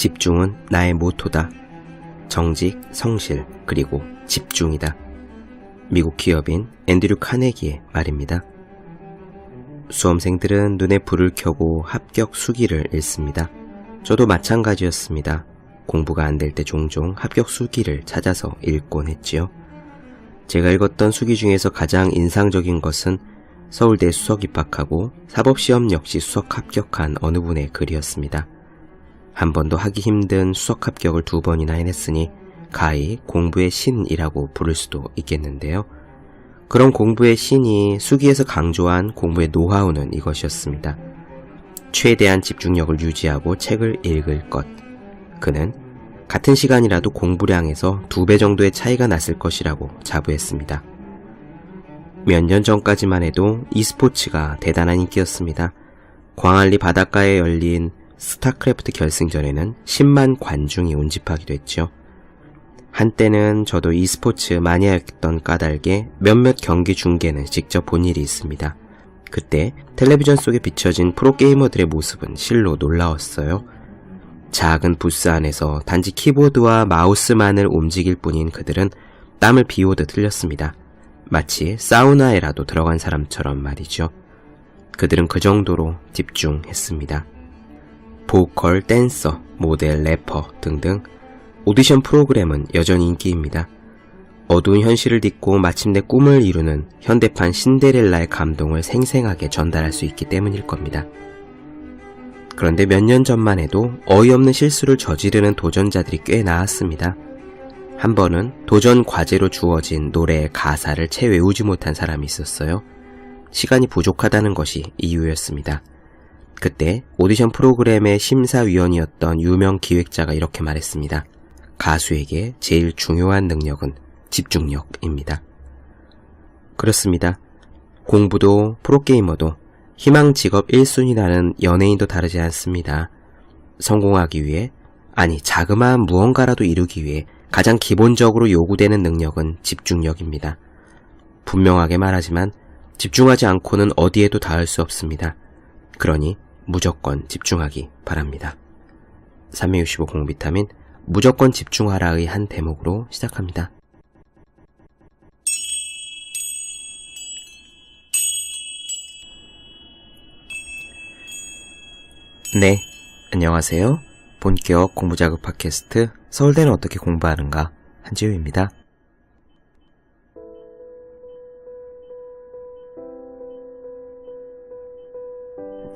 집중은 나의 모토다. 정직, 성실, 그리고 집중이다. 미국 기업인 앤드류 카네기의 말입니다. 수험생들은 눈에 불을 켜고 합격 수기를 읽습니다. 저도 마찬가지였습니다. 공부가 안 될 때 종종 합격 수기를 찾아서 읽곤 했지요. 제가 읽었던 수기 중에서 가장 인상적인 것은 서울대 수석 입학하고 사법시험 역시 수석 합격한 어느 분의 글이었습니다. 한 번도 하기 힘든 수석 합격을 2번이나 해냈으니 가히 공부의 신이라고 부를 수도 있겠는데요. 그런 공부의 신이 수기에서 강조한 공부의 노하우는 이것이었습니다. 최대한 집중력을 유지하고 책을 읽을 것. 그는 같은 시간이라도 공부량에서 2배 정도의 차이가 났을 것이라고 자부했습니다. 몇 년 전까지만 해도 e스포츠가 대단한 인기였습니다. 광안리 바닷가에 열린 스타크래프트 결승전에는 10만 관중이 운집하기도 했죠. 한때는 저도 e스포츠 마니아였던 까닭에 몇몇 경기 중계는 직접 본 일이 있습니다. 그때 텔레비전 속에 비춰진 프로게이머들의 모습은 실로 놀라웠어요. 작은 부스 안에서 단지 키보드와 마우스만을 움직일 뿐인 그들은 땀을 비오듯 흘렸습니다. 마치 사우나에라도 들어간 사람처럼 말이죠. 그들은 그 정도로 집중했습니다. 보컬, 댄서, 모델, 래퍼 등등 오디션 프로그램은 여전히 인기입니다. 어두운 현실을 딛고 마침내 꿈을 이루는 현대판 신데렐라의 감동을 생생하게 전달할 수 있기 때문일 겁니다. 그런데 몇 년 전만 해도 어이없는 실수를 저지르는 도전자들이 꽤 나왔습니다. 한 번은 도전 과제로 주어진 노래의 가사를 채 외우지 못한 사람이 있었어요. 시간이 부족하다는 것이 이유였습니다. 그때 오디션 프로그램의 심사위원이었던 유명 기획자가 이렇게 말했습니다. 가수에게 제일 중요한 능력은 집중력입니다. 그렇습니다. 공부도 프로게이머도 희망 직업 1순위라는 연예인도 다르지 않습니다. 성공하기 위해, 아니 자그마한 무언가라도 이루기 위해 가장 기본적으로 요구되는 능력은 집중력입니다. 분명하게 말하지만 집중하지 않고는 어디에도 닿을 수 없습니다. 그러니 무조건 집중하기 바랍니다. 365 공비타민 무조건 집중하라의 한 대목으로 시작합니다. 네, 안녕하세요. 본격 공부자극 팟캐스트 서울대는 어떻게 공부하는가 한지우입니다.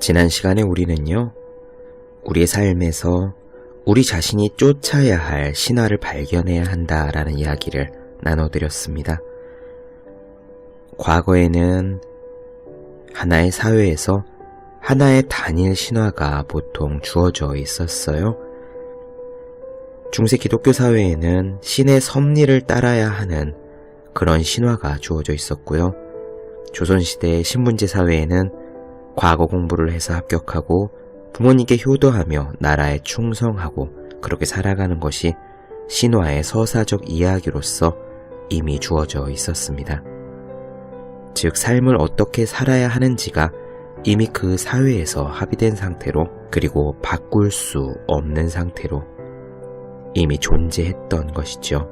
지난 시간에 우리는요, 우리의 삶에서 우리 자신이 쫓아야 할 신화를 발견해야 한다라는 이야기를 나눠드렸습니다. 과거에는 하나의 사회에서 하나의 단일 신화가 보통 주어져 있었어요. 중세 기독교 사회에는 신의 섭리를 따라야 하는 그런 신화가 주어져 있었고요. 조선시대 신분제 사회에는 과거 공부를 해서 합격하고 부모님께 효도하며 나라에 충성하고 그렇게 살아가는 것이 신화의 서사적 이야기로서 이미 주어져 있었습니다. 즉 삶을 어떻게 살아야 하는지가 이미 그 사회에서 합의된 상태로, 그리고 바꿀 수 없는 상태로 이미 존재했던 것이죠.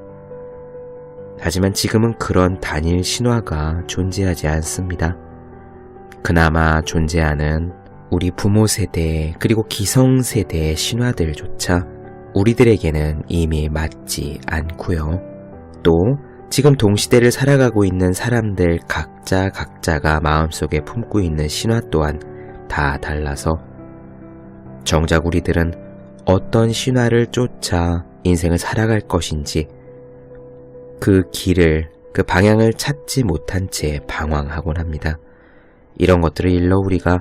하지만 지금은 그런 단일 신화가 존재하지 않습니다. 그나마 존재하는 우리 부모 세대 그리고 기성세대의 신화들조차 우리들에게는 이미 맞지 않고요. 또 지금 동시대를 살아가고 있는 사람들 각자가 마음속에 품고 있는 신화 또한 다 달라서 정작 우리들은 어떤 신화를 쫓아 인생을 살아갈 것인지 그 길을, 그 방향을 찾지 못한 채 방황하곤 합니다. 이런 것들을 일러 우리가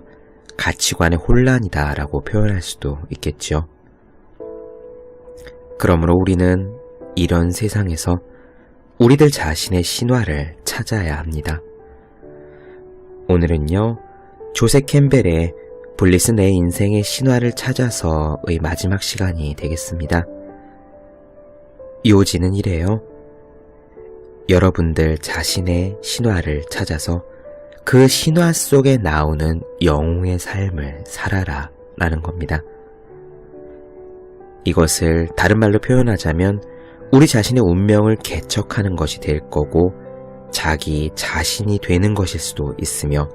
가치관의 혼란이다 라고 표현할 수도 있겠죠. 그러므로 우리는 이런 세상에서 우리들 자신의 신화를 찾아야 합니다. 오늘은요, 조세 캠벨의 블리스 내 인생의 신화를 찾아서의 마지막 시간이 되겠습니다. 요지는 이래요. 여러분들 자신의 신화를 찾아서 그 신화 속에 나오는 영웅의 삶을 살아라 라는 겁니다. 이것을 다른 말로 표현하자면 우리 자신의 운명을 개척하는 것이 될 거고 자기 자신이 되는 것일 수도 있으며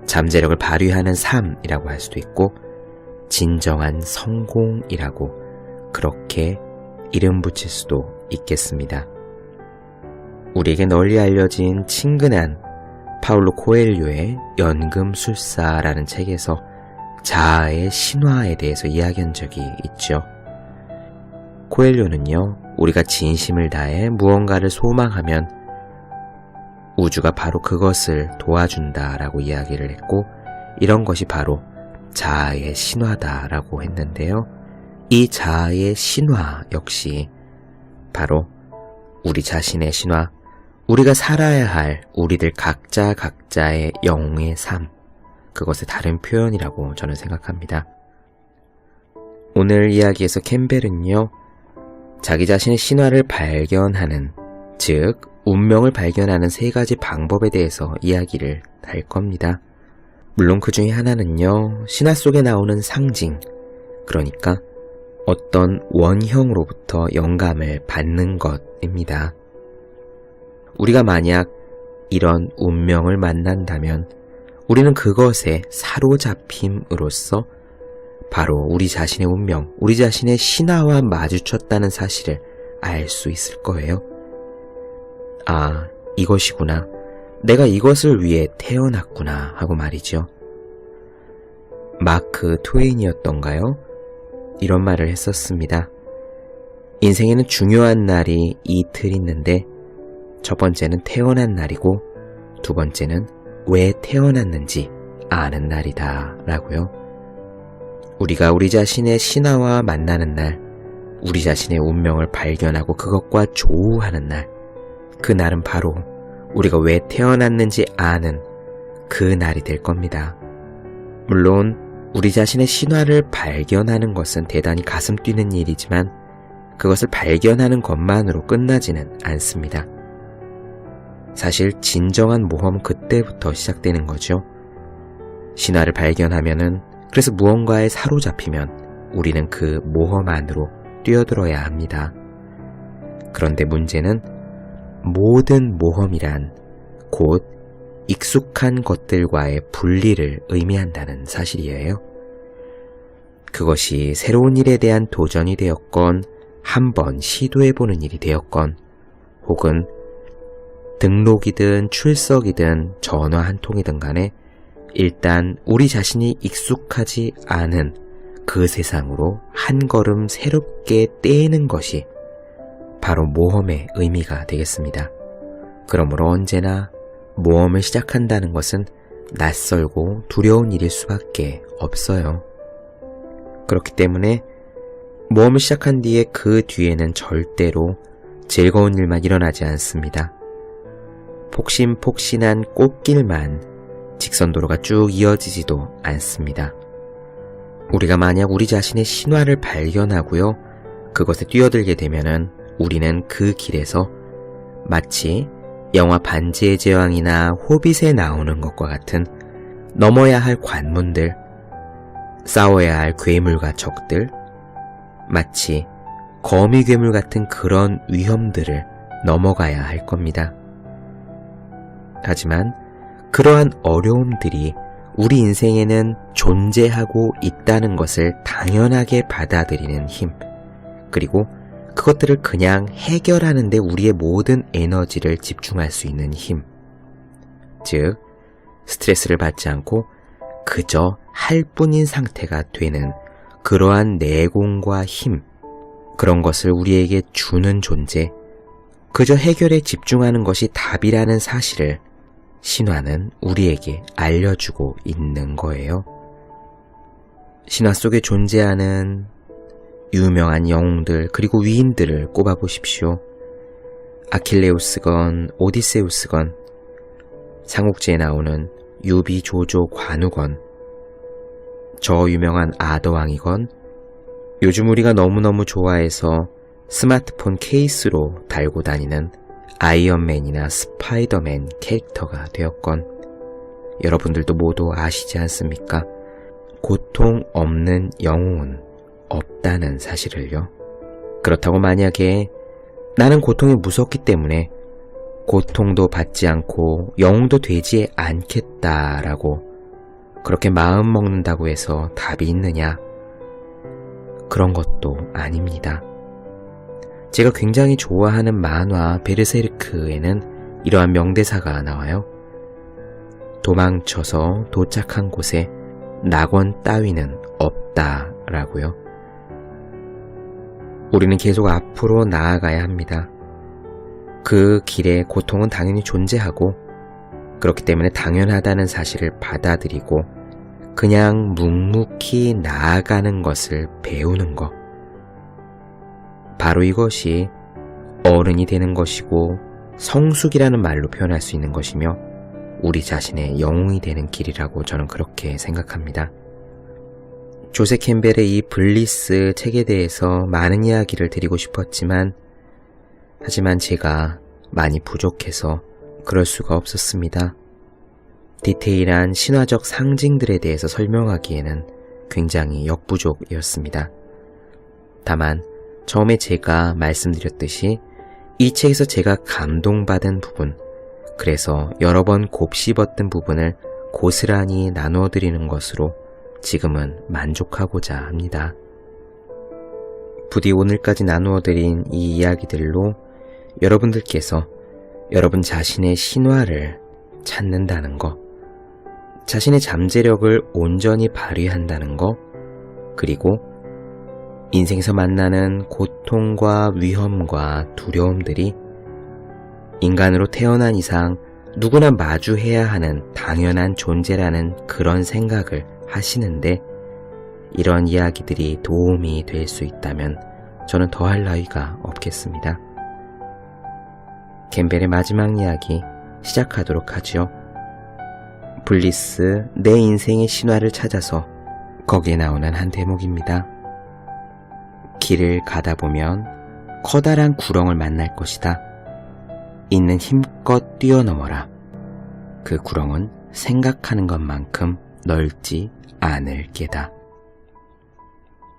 잠재력을 발휘하는 삶이라고 할 수도 있고 진정한 성공이라고 그렇게 이름 붙일 수도 있겠습니다. 우리에게 널리 알려진 친근한 파울로 코엘료의 연금술사라는 책에서 자아의 신화에 대해서 이야기한 적이 있죠. 코엘료는요, 우리가 진심을 다해 무언가를 소망하면 우주가 바로 그것을 도와준다라고 이야기를 했고 이런 것이 바로 자아의 신화다라고 했는데요. 이 자아의 신화 역시 바로 우리 자신의 신화, 우리가 살아야 할 우리들 각자의 영웅의 삶, 그것의 다른 표현이라고 저는 생각합니다. 오늘 이야기에서 캠벨은요, 자기 자신의 신화를 발견하는, 즉 운명을 발견하는 3가지 방법에 대해서 이야기를 할 겁니다. 물론 그 중에 하나는요, 신화 속에 나오는 상징, 그러니까 어떤 원형으로부터 영감을 받는 것입니다. 우리가 만약 이런 운명을 만난다면 우리는 그것에 사로잡힘으로써 바로 우리 자신의 운명, 우리 자신의 신화와 마주쳤다는 사실을 알 수 있을 거예요. 아, 이것이구나. 내가 이것을 위해 태어났구나 하고 말이죠. 마크 트웨인이었던가요? 이런 말을 했었습니다. 인생에는 중요한 날이 이틀 있는데 첫 번째는 태어난 날이고 두 번째는 왜 태어났는지 아는 날이다 라고요. 우리가 우리 자신의 신화와 만나는 날, 우리 자신의 운명을 발견하고 그것과 조우하는 날, 그 날은 바로 우리가 왜 태어났는지 아는 그 날이 될 겁니다. 물론 우리 자신의 신화를 발견하는 것은 대단히 가슴 뛰는 일이지만 그것을 발견하는 것만으로 끝나지는 않습니다. 사실 진정한 모험은 그때부터 시작되는 거죠. 신화를 발견하면은, 그래서 무언가에 사로잡히면 우리는 그 모험 안으로 뛰어들어야 합니다. 그런데 문제는 모든 모험이란 곧 익숙한 것들과의 분리를 의미한다는 사실이에요. 그것이 새로운 일에 대한 도전이 되었건, 한번 시도해보는 일이 되었건, 혹은 등록이든 출석이든 전화 한 통이든 간에 일단 우리 자신이 익숙하지 않은 그 세상으로 한 걸음 새롭게 떼는 것이 바로 모험의 의미가 되겠습니다. 그러므로 언제나 모험을 시작한다는 것은 낯설고 두려운 일일 수밖에 없어요. 그렇기 때문에 모험을 시작한 뒤에 그 뒤에는 절대로 즐거운 일만 일어나지 않습니다. 폭신폭신한 꽃길만 직선도로가 쭉 이어지지도 않습니다. 우리가 만약 우리 자신의 신화를 발견하고요, 그것에 뛰어들게 되면은 우리는 그 길에서 마치 영화 반지의 제왕이나 호빗에 나오는 것과 같은 넘어야 할 관문들, 싸워야 할 괴물과 적들, 마치 거미 괴물 같은 그런 위험들을 넘어가야 할 겁니다. 하지만 그러한 어려움들이 우리 인생에는 존재하고 있다는 것을 당연하게 받아들이는 힘, 그리고 그것들을 그냥 해결하는 데 우리의 모든 에너지를 집중할 수 있는 힘, 즉 스트레스를 받지 않고 그저 할 뿐인 상태가 되는 그러한 내공과 힘, 그런 것을 우리에게 주는 존재, 그저 해결에 집중하는 것이 답이라는 사실을 신화는 우리에게 알려주고 있는 거예요. 신화 속에 존재하는 유명한 영웅들 그리고 위인들을 꼽아보십시오. 아킬레우스건 오디세우스건, 삼국지에 나오는 유비, 조조, 관우건, 저 유명한 아더왕이건, 요즘 우리가 너무너무 좋아해서 스마트폰 케이스로 달고 다니는 아이언맨이나 스파이더맨 캐릭터가 되었건, 여러분들도 모두 아시지 않습니까? 고통 없는 영웅은 없다는 사실을요. 그렇다고 만약에 나는 고통이 무섭기 때문에 고통도 받지 않고 영웅도 되지 않겠다라고 그렇게 마음 먹는다고 해서 답이 있느냐? 그런 것도 아닙니다. 제가 굉장히 좋아하는 만화 베르세르크에는 이러한 명대사가 나와요. 도망쳐서 도착한 곳에 낙원 따위는 없다라고요. 우리는 계속 앞으로 나아가야 합니다. 그 길에 고통은 당연히 존재하고 그렇기 때문에 당연하다는 사실을 받아들이고 그냥 묵묵히 나아가는 것을 배우는 것. 바로 이것이 어른이 되는 것이고 성숙이라는 말로 표현할 수 있는 것이며 우리 자신의 영웅이 되는 길이라고 저는 그렇게 생각합니다. 조세 캠벨의 이 블리스 책에 대해서 많은 이야기를 드리고 싶었지만 하지만 제가 많이 부족해서 그럴 수가 없었습니다. 디테일한 신화적 상징들에 대해서 설명하기에는 굉장히 역부족이었습니다. 다만 처음에 제가 말씀드렸듯이 이 책에서 제가 감동받은 부분, 그래서 여러 번 곱씹었던 부분을 고스란히 나누어드리는 것으로 지금은 만족하고자 합니다. 부디 오늘까지 나누어드린 이 이야기들로 여러분들께서 여러분 자신의 신화를 찾는다는 것, 자신의 잠재력을 온전히 발휘한다는 것, 그리고 인생에서 만나는 고통과 위험과 두려움들이 인간으로 태어난 이상 누구나 마주해야 하는 당연한 존재라는 그런 생각을 하시는데 이런 이야기들이 도움이 될 수 있다면 저는 더할 나위가 없겠습니다. 캠벨의 마지막 이야기 시작하도록 하죠. 블리스, 내 인생의 신화를 찾아서 거기에 나오는 한 대목입니다. 길을 가다 보면 커다란 구렁을 만날 것이다. 있는 힘껏 뛰어넘어라. 그 구렁은 생각하는 것만큼 넓지 않을 게다.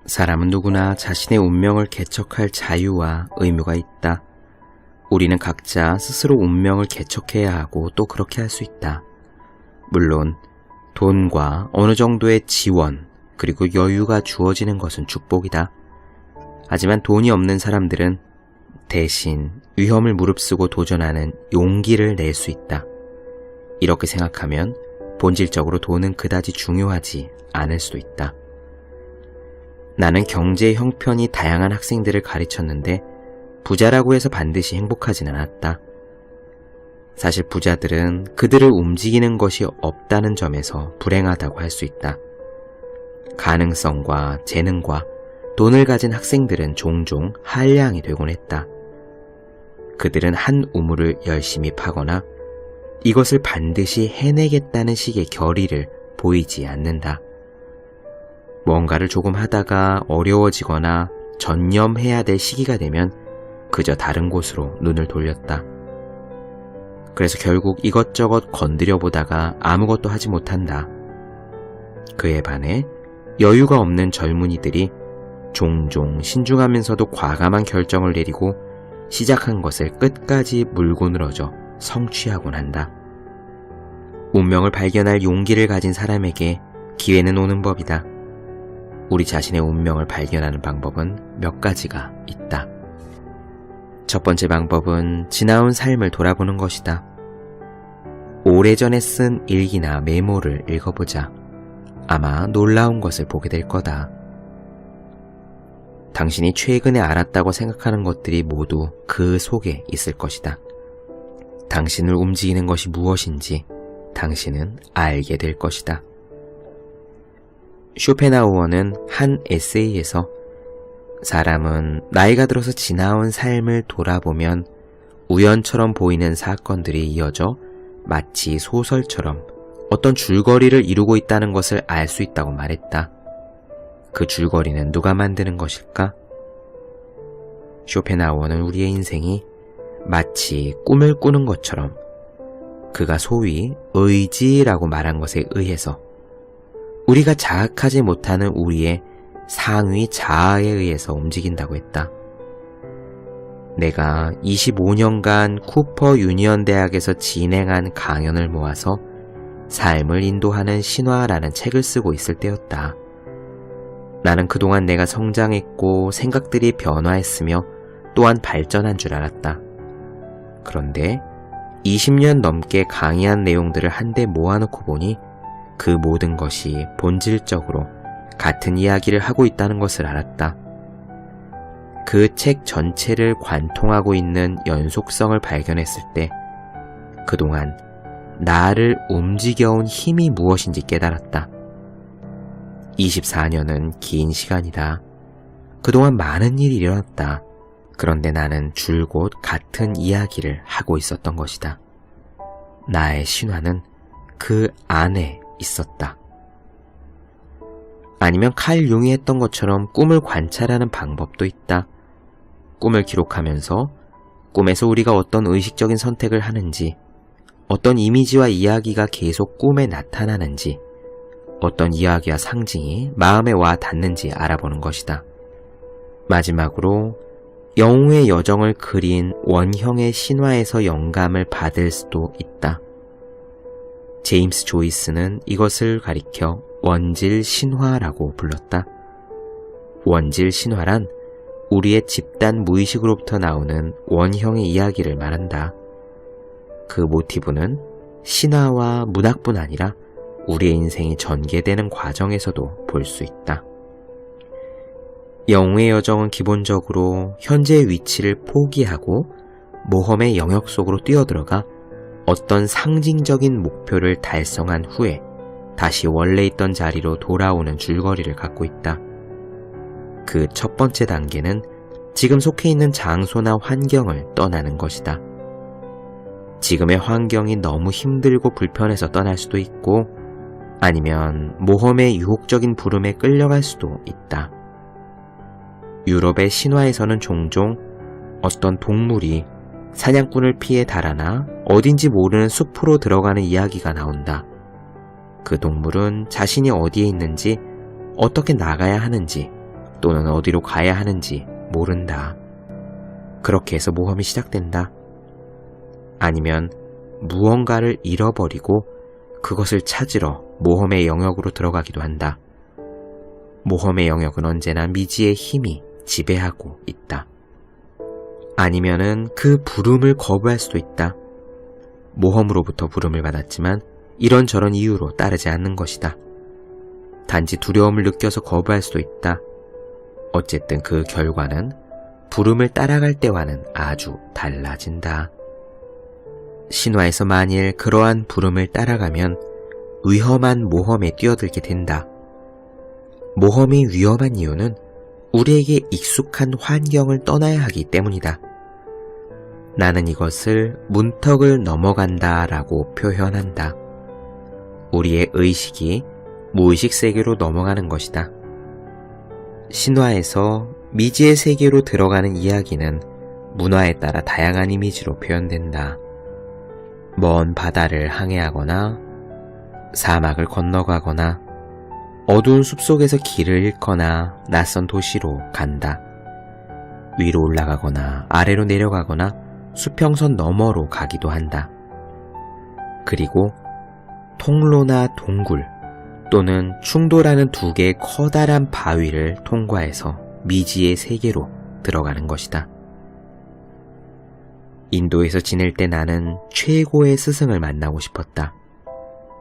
사람은 누구나 자신의 운명을 개척할 자유와 의무가 있다. 우리는 각자 스스로 운명을 개척해야 하고 또 그렇게 할 수 있다. 물론 돈과 어느 정도의 지원 그리고 여유가 주어지는 것은 축복이다. 하지만 돈이 없는 사람들은 대신 위험을 무릅쓰고 도전하는 용기를 낼 수 있다. 이렇게 생각하면 본질적으로 돈은 그다지 중요하지 않을 수도 있다. 나는 경제의 형편이 다양한 학생들을 가르쳤는데 부자라고 해서 반드시 행복하진 않았다. 사실 부자들은 그들을 움직이는 것이 없다는 점에서 불행하다고 할 수 있다. 가능성과 재능과 돈을 가진 학생들은 종종 한량이 되곤 했다. 그들은 한 우물을 열심히 파거나 이것을 반드시 해내겠다는 식의 결의를 보이지 않는다. 뭔가를 조금 하다가 어려워지거나 전념해야 될 시기가 되면 그저 다른 곳으로 눈을 돌렸다. 그래서 결국 이것저것 건드려 보다가 아무것도 하지 못한다. 그에 반해 여유가 없는 젊은이들이 종종 신중하면서도 과감한 결정을 내리고 시작한 것을 끝까지 물고 늘어져 성취하곤 한다. 운명을 발견할 용기를 가진 사람에게 기회는 오는 법이다. 우리 자신의 운명을 발견하는 방법은 몇 가지가 있다. 첫 번째 방법은 지나온 삶을 돌아보는 것이다. 오래전에 쓴 일기나 메모를 읽어보자. 아마 놀라운 것을 보게 될 거다. 당신이 최근에 알았다고 생각하는 것들이 모두 그 속에 있을 것이다. 당신을 움직이는 것이 무엇인지 당신은 알게 될 것이다. 쇼펜하우어는 한 에세이에서 사람은 나이가 들어서 지나온 삶을 돌아보면 우연처럼 보이는 사건들이 이어져 마치 소설처럼 어떤 줄거리를 이루고 있다는 것을 알 수 있다고 말했다. 그 줄거리는 누가 만드는 것일까? 쇼펜하우어는 우리의 인생이 마치 꿈을 꾸는 것처럼 그가 소위 의지라고 말한 것에 의해서 우리가 자각하지 못하는 우리의 상위 자아에 의해서 움직인다고 했다. 내가 25년간 쿠퍼 유니언 대학에서 진행한 강연을 모아서 삶을 인도하는 신화라는 책을 쓰고 있을 때였다. 나는 그동안 내가 성장했고 생각들이 변화했으며 또한 발전한 줄 알았다. 그런데 20년 넘게 강의한 내용들을 한데 모아놓고 보니 그 모든 것이 본질적으로 같은 이야기를 하고 있다는 것을 알았다. 그 책 전체를 관통하고 있는 연속성을 발견했을 때 그동안 나를 움직여온 힘이 무엇인지 깨달았다. 24년은 긴 시간이다. 그동안 많은 일이 일어났다. 그런데 나는 줄곧 같은 이야기를 하고 있었던 것이다. 나의 신화는 그 안에 있었다. 아니면 칼 융이 했던 것처럼 꿈을 관찰하는 방법도 있다. 꿈을 기록하면서 꿈에서 우리가 어떤 의식적인 선택을 하는지, 어떤 이미지와 이야기가 계속 꿈에 나타나는지, 어떤 이야기와 상징이 마음에 와 닿는지 알아보는 것이다. 마지막으로 영웅의 여정을 그린 원형의 신화에서 영감을 받을 수도 있다. 제임스 조이스는 이것을 가리켜 원질 신화라고 불렀다. 원질 신화란 우리의 집단 무의식으로부터 나오는 원형의 이야기를 말한다. 그 모티브는 신화와 문학뿐 아니라 우리의 인생이 전개되는 과정에서도 볼 수 있다. 영웅의 여정은 기본적으로 현재의 위치를 포기하고 모험의 영역 속으로 뛰어들어가 어떤 상징적인 목표를 달성한 후에 다시 원래 있던 자리로 돌아오는 줄거리를 갖고 있다. 그 첫 번째 단계는 지금 속해 있는 장소나 환경을 떠나는 것이다. 지금의 환경이 너무 힘들고 불편해서 떠날 수도 있고 아니면 모험의 유혹적인 부름에 끌려갈 수도 있다. 유럽의 신화에서는 종종 어떤 동물이 사냥꾼을 피해 달아나 어딘지 모르는 숲으로 들어가는 이야기가 나온다. 그 동물은 자신이 어디에 있는지, 어떻게 나가야 하는지, 또는 어디로 가야 하는지 모른다. 그렇게 해서 모험이 시작된다. 아니면 무언가를 잃어버리고 그것을 찾으러 모험의 영역으로 들어가기도 한다. 모험의 영역은 언제나 미지의 힘이 지배하고 있다. 아니면은 그 부름을 거부할 수도 있다. 모험으로부터 부름을 받았지만 이런저런 이유로 따르지 않는 것이다. 단지 두려움을 느껴서 거부할 수도 있다. 어쨌든 그 결과는 부름을 따라갈 때와는 아주 달라진다. 신화에서 만일 그러한 부름을 따라가면 위험한 모험에 뛰어들게 된다. 모험이 위험한 이유는 우리에게 익숙한 환경을 떠나야 하기 때문이다. 나는 이것을 문턱을 넘어간다 라고 표현한다. 우리의 의식이 무의식 세계로 넘어가는 것이다. 신화에서 미지의 세계로 들어가는 이야기는 문화에 따라 다양한 이미지로 표현된다. 먼 바다를 항해하거나 사막을 건너가거나 어두운 숲속에서 길을 잃거나 낯선 도시로 간다. 위로 올라가거나 아래로 내려가거나 수평선 너머로 가기도 한다. 그리고 통로나 동굴 또는 충돌하는 두 개의 커다란 바위를 통과해서 미지의 세계로 들어가는 것이다. 인도에서 지낼 때 나는 최고의 스승을 만나고 싶었다.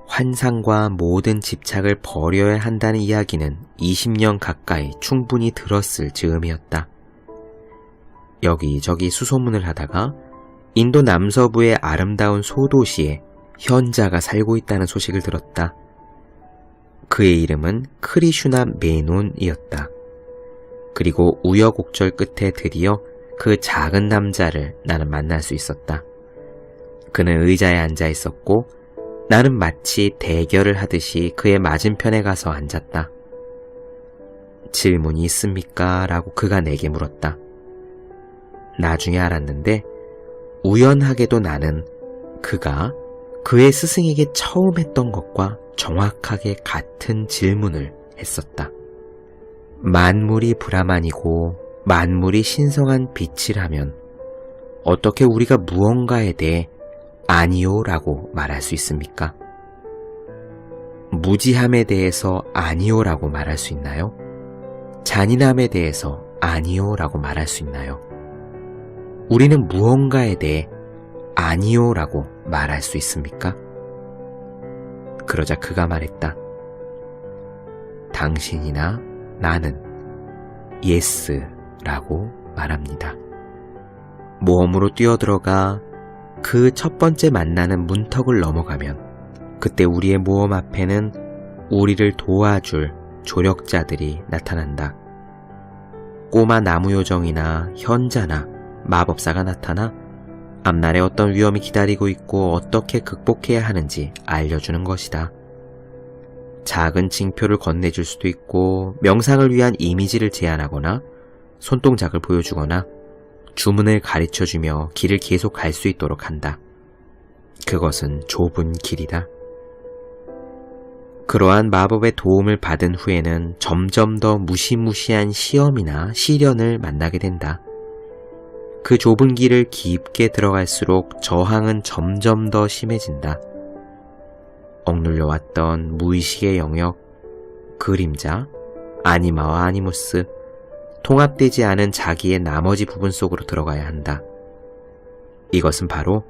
환상과 모든 집착을 버려야 한다는 이야기는 20년 가까이 충분히 들었을 즈음이었다. 여기저기 수소문을 하다가 인도 남서부의 아름다운 소도시에 현자가 살고 있다는 소식을 들었다. 그의 이름은 크리슈나 메논이었다. 그리고 우여곡절 끝에 드디어 그 작은 남자를 나는 만날 수 있었다. 그는 의자에 앉아 있었고 나는 마치 대결을 하듯이 그의 맞은편에 가서 앉았다. 질문이 있습니까? 라고 그가 내게 물었다. 나중에 알았는데 우연하게도 나는 그가 그의 스승에게 처음 했던 것과 정확하게 같은 질문을 했었다. 만물이 브라만이고 만물이 신성한 빛이라면 어떻게 우리가 무언가에 대해 아니요 라고 말할 수 있습니까? 무지함에 대해서 아니요 라고 말할 수 있나요? 잔인함에 대해서 아니요 라고 말할 수 있나요? 우리는 무언가에 대해 아니요 라고 말할 수 있습니까? 그러자 그가 말했다. 당신이나 나는 예스 라고 말합니다. 모험으로 뛰어들어가 그 첫 번째 만나는 문턱을 넘어가면 그때 우리의 모험 앞에는 우리를 도와줄 조력자들이 나타난다. 꼬마 나무요정이나 현자나 마법사가 나타나 앞날에 어떤 위험이 기다리고 있고 어떻게 극복해야 하는지 알려주는 것이다. 작은 징표를 건네줄 수도 있고 명상을 위한 이미지를 제안하거나 손동작을 보여주거나 주문을 가르쳐주며 길을 계속 갈 수 있도록 한다. 그것은 좁은 길이다. 그러한 마법의 도움을 받은 후에는 점점 더 무시무시한 시험이나 시련을 만나게 된다. 그 좁은 길을 깊게 들어갈수록 저항은 점점 더 심해진다. 억눌려왔던 무의식의 영역, 그림자, 아니마와 아니무스, 통합되지 않은 자기의 나머지 부분 속으로 들어가야 한다. 이것은 바로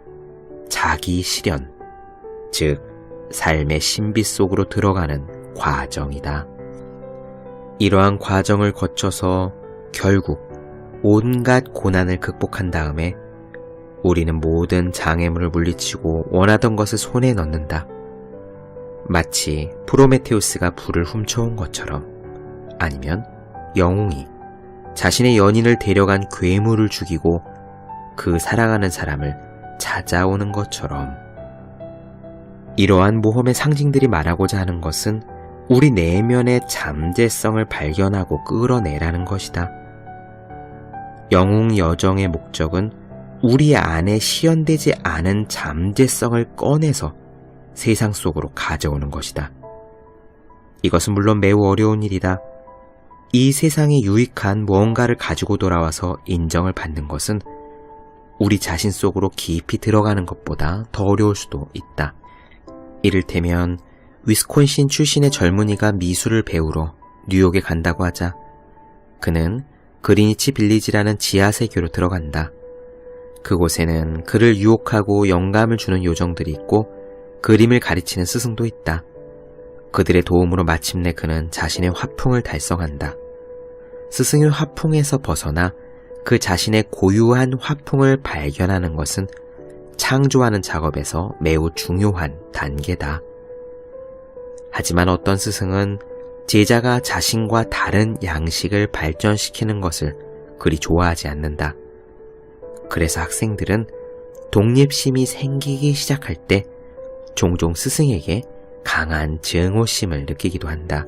자기 실현, 즉 삶의 신비 속으로 들어가는 과정이다. 이러한 과정을 거쳐서 결국 온갖 고난을 극복한 다음에 우리는 모든 장애물을 물리치고 원하던 것을 손에 넣는다. 마치 프로메테우스가 불을 훔쳐온 것처럼, 아니면 영웅이 자신의 연인을 데려간 괴물을 죽이고 그 사랑하는 사람을 찾아오는 것처럼. 이러한 모험의 상징들이 말하고자 하는 것은 우리 내면의 잠재성을 발견하고 끌어내라는 것이다. 영웅 여정의 목적은 우리 안에 시연되지 않은 잠재성을 꺼내서 세상 속으로 가져오는 것이다. 이것은 물론 매우 어려운 일이다. 이 세상에 유익한 무언가를 가지고 돌아와서 인정을 받는 것은 우리 자신 속으로 깊이 들어가는 것보다 더 어려울 수도 있다. 이를테면 위스콘신 출신의 젊은이가 미술을 배우러 뉴욕에 간다고 하자. 그는 그리니치 빌리지라는 지하세계로 들어간다. 그곳에는 그를 유혹하고 영감을 주는 요정들이 있고 그림을 가르치는 스승도 있다. 그들의 도움으로 마침내 그는 자신의 화풍을 달성한다. 스승의 화풍에서 벗어나 그 자신의 고유한 화풍을 발견하는 것은 창조하는 작업에서 매우 중요한 단계다. 하지만 어떤 스승은 제자가 자신과 다른 양식을 발전시키는 것을 그리 좋아하지 않는다. 그래서 학생들은 독립심이 생기기 시작할 때 종종 스승에게 강한 증오심을 느끼기도 한다.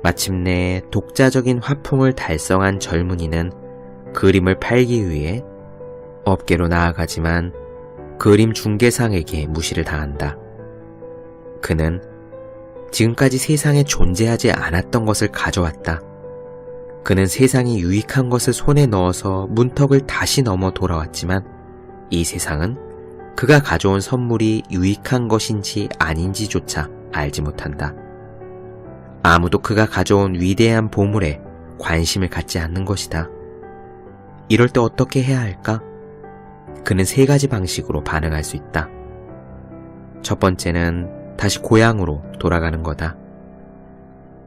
마침내 독자적인 화풍을 달성한 젊은이는 그림을 팔기 위해 업계로 나아가지만 그림 중개상에게 무시를 당한다. 그는 지금까지 세상에 존재하지 않았던 것을 가져왔다. 그는 세상이 유익한 것을 손에 넣어서 문턱을 다시 넘어 돌아왔지만 이 세상은 그가 가져온 선물이 유익한 것인지 아닌지조차 알지 못한다. 아무도 그가 가져온 위대한 보물에 관심을 갖지 않는 것이다. 이럴 때 어떻게 해야 할까? 그는 3가지 방식으로 반응할 수 있다. 첫 번째는 다시 고향으로 돌아가는 거다.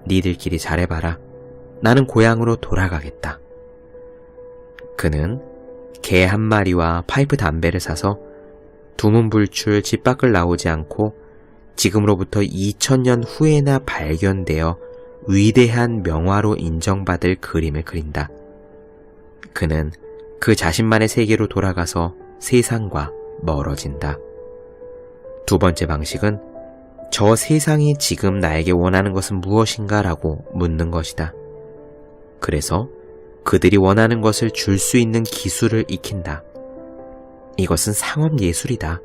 니들끼리 잘해봐라. 나는 고향으로 돌아가겠다. 그는 개 1마리와 파이프 담배를 사서 두문불출 집 밖을 나오지 않고 지금으로부터 2000년 후에나 발견되어 위대한 명화로 인정받을 그림을 그린다. 그는 그 자신만의 세계로 돌아가서 세상과 멀어진다. 두 번째 방식은 저 세상이 지금 나에게 원하는 것은 무엇인가 라고 묻는 것이다. 그래서 그들이 원하는 것을 줄 수 있는 기술을 익힌다. 이것은 상업예술이다.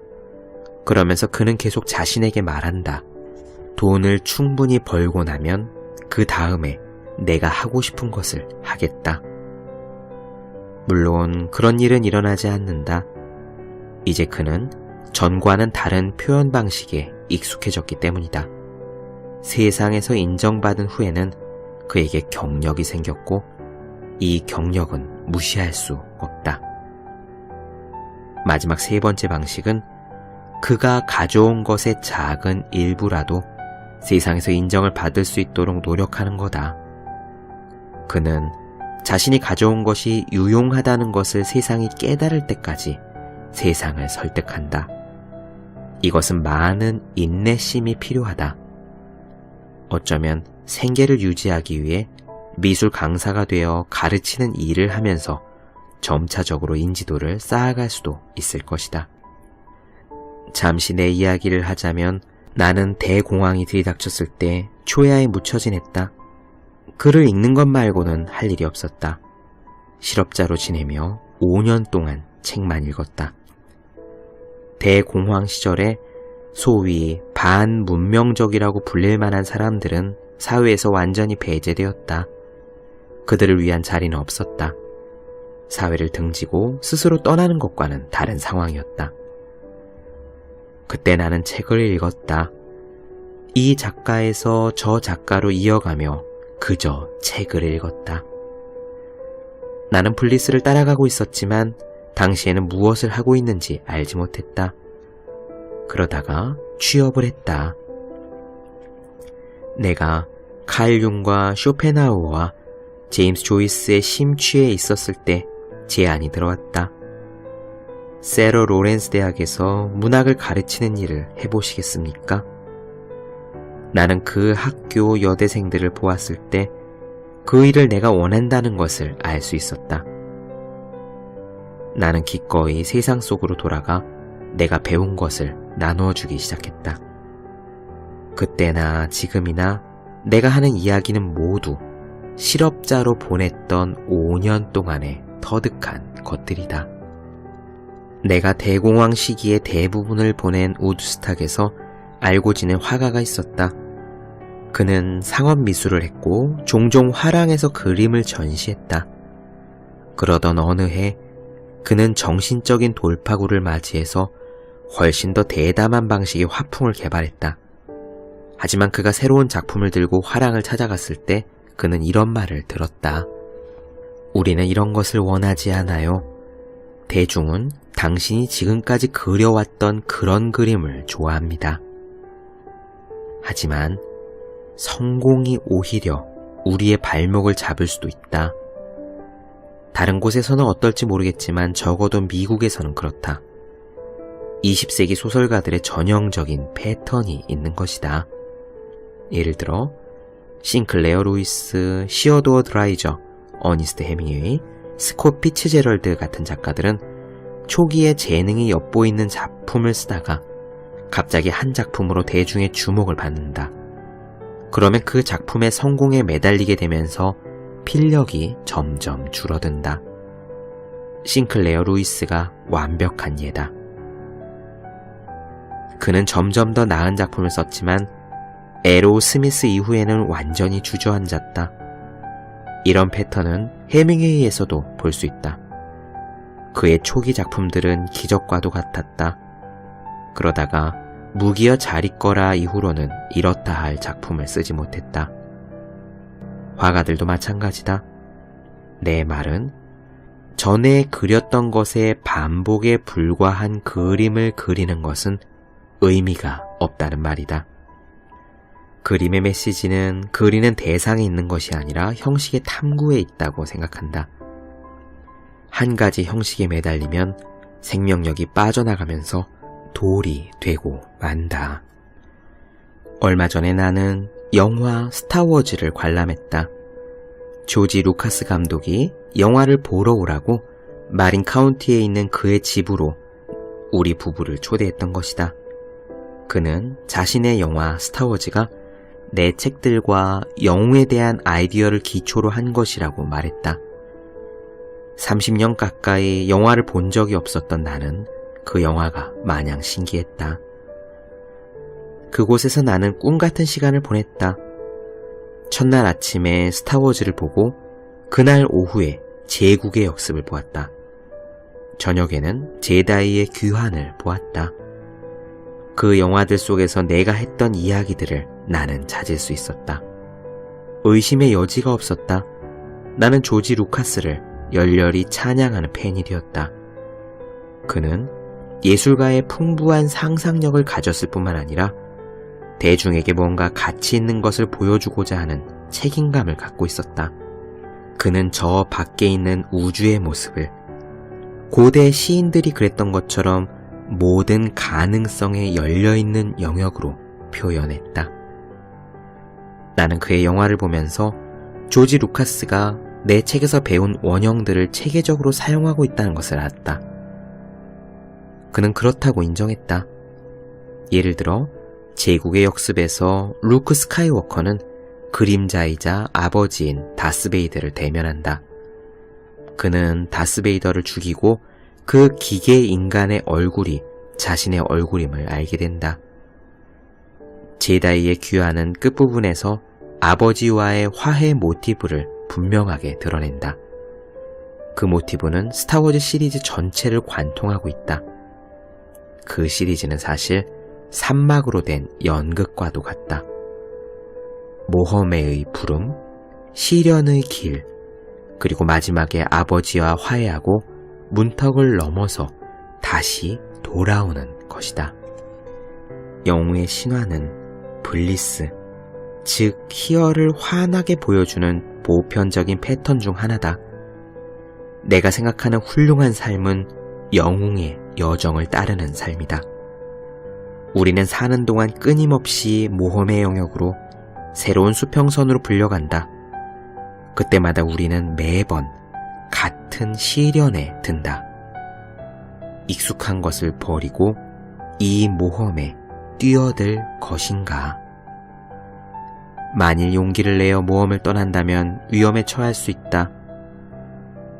그러면서 그는 계속 자신에게 말한다. 돈을 충분히 벌고 나면 그 다음에 내가 하고 싶은 것을 하겠다. 물론 그런 일은 일어나지 않는다. 이제 그는 전과는 다른 표현 방식에 익숙해졌기 때문이다. 세상에서 인정받은 후에는 그에게 경력이 생겼고 이 경력은 무시할 수 없다. 마지막 세 번째 방식은 그가 가져온 것의 작은 일부라도 세상에서 인정을 받을 수 있도록 노력하는 거다. 그는 자신이 가져온 것이 유용하다는 것을 세상이 깨달을 때까지 세상을 설득한다. 이것은 많은 인내심이 필요하다. 어쩌면 생계를 유지하기 위해 미술 강사가 되어 가르치는 일을 하면서 점차적으로 인지도를 쌓아갈 수도 있을 것이다. 잠시 내 이야기를 하자면 나는 대공황이 들이닥쳤을 때 초야에 묻혀 지냈다. 글을 읽는 것 말고는 할 일이 없었다. 실업자로 지내며 5년 동안 책만 읽었다. 대공황 시절에 소위 반문명적이라고 불릴 만한 사람들은 사회에서 완전히 배제되었다. 그들을 위한 자리는 없었다. 사회를 등지고 스스로 떠나는 것과는 다른 상황이었다. 그때 나는 책을 읽었다. 이 작가에서 저 작가로 이어가며 그저 책을 읽었다. 나는 블리스를 따라가고 있었지만 당시에는 무엇을 하고 있는지 알지 못했다. 그러다가 취업을 했다. 내가 칼 융과 쇼펜하우어와 제임스 조이스의 심취에 있었을 때 제안이 들어왔다. 세러 로렌스 대학에서 문학을 가르치는 일을 해보시겠습니까? 나는 그 학교 여대생들을 보았을 때 그 일을 내가 원한다는 것을 알 수 있었다. 나는 기꺼이 세상 속으로 돌아가 내가 배운 것을 나누어 주기 시작했다. 그때나 지금이나 내가 하는 이야기는 모두 실업자로 보냈던 5년 동안의 터득한 것들이다. 내가 대공황 시기의 대부분을 보낸 우드스탁에서 알고 지낸 화가가 있었다. 그는 상업미술을 했고 종종 화랑에서 그림을 전시했다. 그러던 어느 해 그는 정신적인 돌파구를 맞이해서 훨씬 더 대담한 방식의 화풍을 개발했다. 하지만 그가 새로운 작품을 들고 화랑을 찾아갔을 때 그는 이런 말을 들었다. 우리는 이런 것을 원하지 않아요. 대중은 당신이 지금까지 그려왔던 그런 그림을 좋아합니다. 하지만 성공이 오히려 우리의 발목을 잡을 수도 있다. 다른 곳에서는 어떨지 모르겠지만 적어도 미국에서는 그렇다. 20세기 소설가들의 전형적인 패턴이 있는 것이다. 예를 들어 싱클레어 루이스, 시어도어 드라이저, 어니스트 해밍웨이, 스콧 피츠제럴드 같은 작가들은 초기에 재능이 엿보이는 작품을 쓰다가 갑자기 한 작품으로 대중의 주목을 받는다. 그러면 그 작품의 성공에 매달리게 되면서 필력이 점점 줄어든다. 싱클레어 루이스가 완벽한 예다. 그는 점점 더 나은 작품을 썼지만 에로 스미스 이후에는 완전히 주저앉았다. 이런 패턴은 해밍웨이에서도 볼 수 있다. 그의 초기 작품들은 기적과도 같았다. 그러다가 무기여 잘 있거라 이후로는 이렇다 할 작품을 쓰지 못했다. 화가들도 마찬가지다. 내 말은 전에 그렸던 것의 반복에 불과한 그림을 그리는 것은 의미가 없다는 말이다. 그림의 메시지는 그리는 대상에 있는 것이 아니라 형식의 탐구에 있다고 생각한다. 한 가지 형식에 매달리면 생명력이 빠져나가면서 돌이 되고 만다. 얼마 전에 나는 영화 스타워즈를 관람했다. 조지 루카스 감독이 영화를 보러 오라고 마린 카운티에 있는 그의 집으로 우리 부부를 초대했던 것이다. 그는 자신의 영화 스타워즈가 내 책들과 영웅에 대한 아이디어를 기초로 한 것이라고 말했다. 30년 가까이 영화를 본 적이 없었던 나는 그 영화가 마냥 신기했다. 그곳에서 나는 꿈같은 시간을 보냈다. 첫날 아침에 스타워즈를 보고 그날 오후에 제국의 역습을 보았다. 저녁에는 제다이의 귀환을 보았다. 그 영화들 속에서 내가 했던 이야기들을 나는 찾을 수 있었다. 의심의 여지가 없었다. 나는 조지 루카스를 열렬히 찬양하는 팬이 되었다. 그는 예술가의 풍부한 상상력을 가졌을 뿐만 아니라 대중에게 뭔가 가치 있는 것을 보여주고자 하는 책임감을 갖고 있었다. 그는 저 밖에 있는 우주의 모습을 고대 시인들이 그랬던 것처럼 모든 가능성에 열려있는 영역으로 표현했다. 나는 그의 영화를 보면서 조지 루카스가 내 책에서 배운 원형들을 체계적으로 사용하고 있다는 것을 알았다. 그는 그렇다고 인정했다. 예를 들어 제국의 역습에서 루크 스카이워커는 그림자이자 아버지인 다스베이더를 대면한다. 그는 다스베이더를 죽이고 그 기계 인간의 얼굴이 자신의 얼굴임을 알게 된다. 제다이의 귀환은 끝부분에서 아버지와의 화해 모티브를 분명하게 드러낸다. 그 모티브는 스타워즈 시리즈 전체를 관통하고 있다. 그 시리즈는 사실 산막으로 된 연극과도 같다. 모험의 부름, 시련의 길, 그리고 마지막에 아버지와 화해하고 문턱을 넘어서 다시 돌아오는 것이다. 영웅의 신화는 블리스, 즉 희열을 환하게 보여주는 보편적인 패턴 중 하나다. 내가 생각하는 훌륭한 삶은 영웅의 여정을 따르는 삶이다. 우리는 사는 동안 끊임없이 모험의 영역으로 새로운 수평선으로 불려간다. 그때마다 우리는 매번 같은 시련에 든다. 익숙한 것을 버리고 이 모험에 뛰어들 것인가? 만일 용기를 내어 모험을 떠난다면 위험에 처할 수 있다.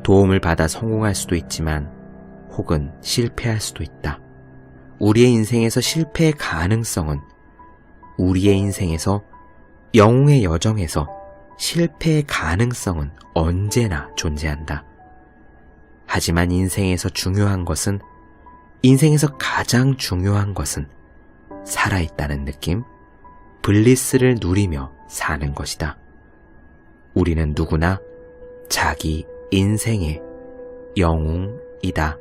도움을 받아 성공할 수도 있지만 혹은 실패할 수도 있다. 우리의 인생에서 실패의 가능성은 우리의 인생에서 영웅의 여정에서 실패의 가능성은 언제나 존재한다. 하지만 인생에서 가장 중요한 것은 살아있다는 느낌, 블리스를 누리며 사는 것이다. 우리는 누구나 자기 인생의 영웅이다.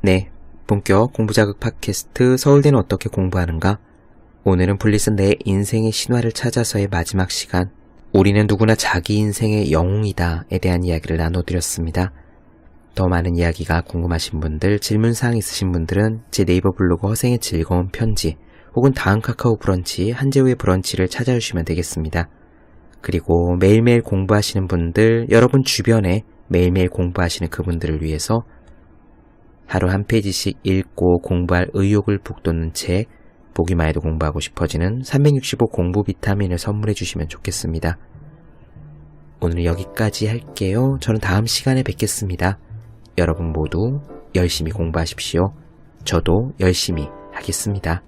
네, 본격 공부자극 팟캐스트 서울대는 어떻게 공부하는가? 오늘은 블리스 내 인생의 신화를 찾아서의 마지막 시간, 우리는 누구나 자기 인생의 영웅이다에 대한 이야기를 나눠드렸습니다. 더 많은 이야기가 궁금하신 분들, 질문사항 있으신 분들은 제 네이버 블로그 허생의 즐거운 편지 혹은 다음 카카오 브런치 한재우의 브런치를 찾아주시면 되겠습니다. 그리고 매일매일 공부하시는 분들, 여러분 주변에 매일매일 공부하시는 그분들을 위해서 하루 한 페이지씩 읽고 공부할 의욕을 북돋는 책, 보기만 해도 공부하고 싶어지는 365 공부 비타민을 선물해 주시면 좋겠습니다. 오늘 여기까지 할게요. 저는 다음 시간에 뵙겠습니다. 여러분 모두 열심히 공부하십시오. 저도 열심히 하겠습니다.